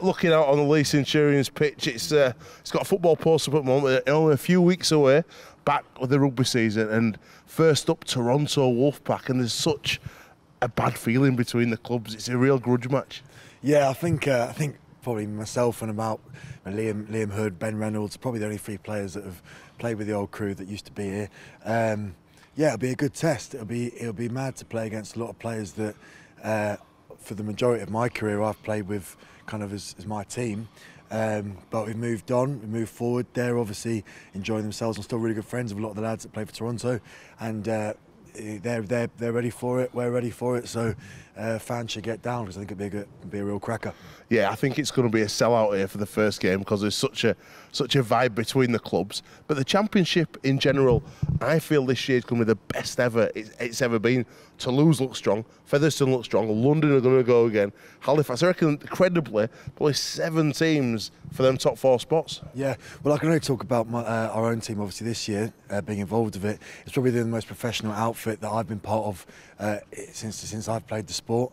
looking out on the Leigh Centurions pitch, it's got a football post up at the moment. They're only a few weeks away, back with the rugby season, and first up Toronto Wolfpack, and there's such a bad feeling between the clubs. It's a real grudge match. Yeah, I think probably myself and about Liam Hood, Ben Reynolds, probably the only 3 players that have played with the old crew that used to be here. Yeah, it'll be a good test. It'll be mad to play against a lot of players that, for the majority of my career, I've played with kind of as my team. But we've moved on, we've moved forward. They're obviously enjoying themselves. I'm still really good friends with a lot of the lads that play for Toronto, and they're ready for it. We're ready for it. So fans should get down, because I think it'll be a real cracker. Yeah, I think it's going to be a sellout here for the first game, because there's such a vibe between the clubs. But the championship in general, I feel this year's going to be the best ever it's ever been. Toulouse looks strong, Featherstone looks strong, London are going to go again. Halifax, I reckon, credibly, probably 7 teams for them top 4 spots. Yeah, well, I can only talk about our own team, obviously, this year, being involved with it. It's probably the most professional outfit that I've been part of since I've played the sport.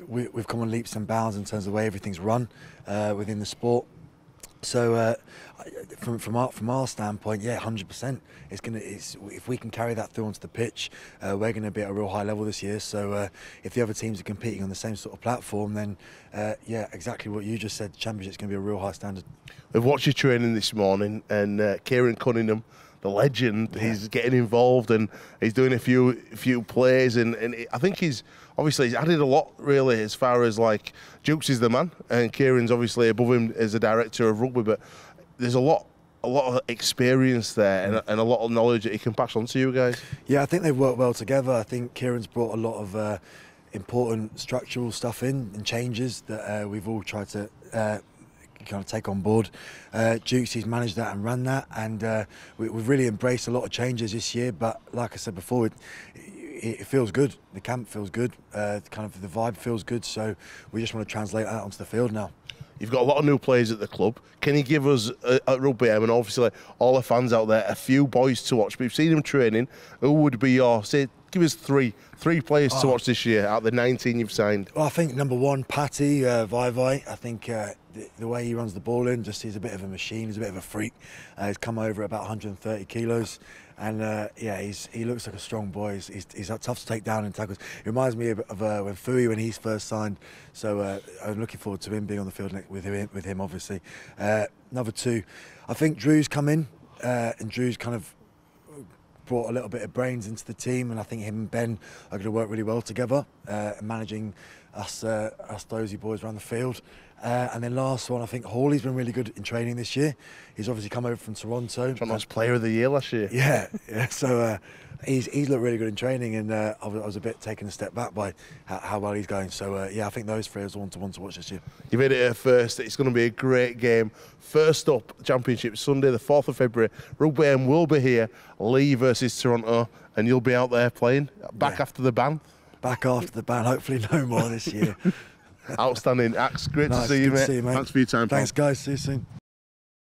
We've come on leaps and bounds in terms of the way everything's run within the sport. So from our standpoint, yeah, 100%. If we can carry that through onto the pitch, we're going to be at a real high level this year. So if the other teams are competing on the same sort of platform, then yeah, exactly what you just said. The championship's going to be a real high standard. We've watched your training this morning, and Kieran Cunningham, the legend, he's getting involved and he's doing a few plays, and I think he's added a lot, really, as far as, like, Jukes is the man, and Kieran's obviously above him as a director of rugby, but there's a lot of experience there and a lot of knowledge that he can pass on to you guys. Yeah, I think they've worked well together. I think Kieran's brought a lot of important structural stuff in and changes that we've all tried to kind of take on board. Jukesy's managed that and run that, and we've really embraced a lot of changes this year. But like I said before, it feels good. The camp feels good. Kind of the vibe feels good. So we just want to translate that onto the field now. You've got a lot of new players at the club. Can you give us, at Rugby M, and obviously all the fans out there, a few boys to watch? But you've seen them training. Who would be your, say, give us three players to watch this year out of the 19 you've signed? Well, I think number 1, Patty Vai. I think the way he runs the ball in, he's a bit of a machine. He's a bit of a freak. He's come over at about 130 kilos. And yeah, he looks like a strong boy. He's tough to take down in tackles. It reminds me of when Fui, when he's first signed. So I'm looking forward to him being on the field with him obviously. Number 2, I think Drew's come in, and Drew's kind of brought a little bit of brains into the team, and I think him and Ben are going to work really well together, managing us Dozy boys around the field. And then last one, I think Hawley's been really good in training this year. He's obviously come over from Toronto. Toronto's Player of the Year last year. Yeah. So he's looked really good in training, and I was a bit taken a step back by how well he's going. So yeah, I think those 3 are one to watch this year. You've made it here first. It's going to be a great game. First up, Championship Sunday, the 4th of February. Rugby M will be here. Leigh versus Toronto, and you'll be out there playing back after the ban. Back after the ban. Hopefully no more this year. Outstanding. Axe, great to see you, mate. Thanks for your time, pal. Thanks, guys. See you soon.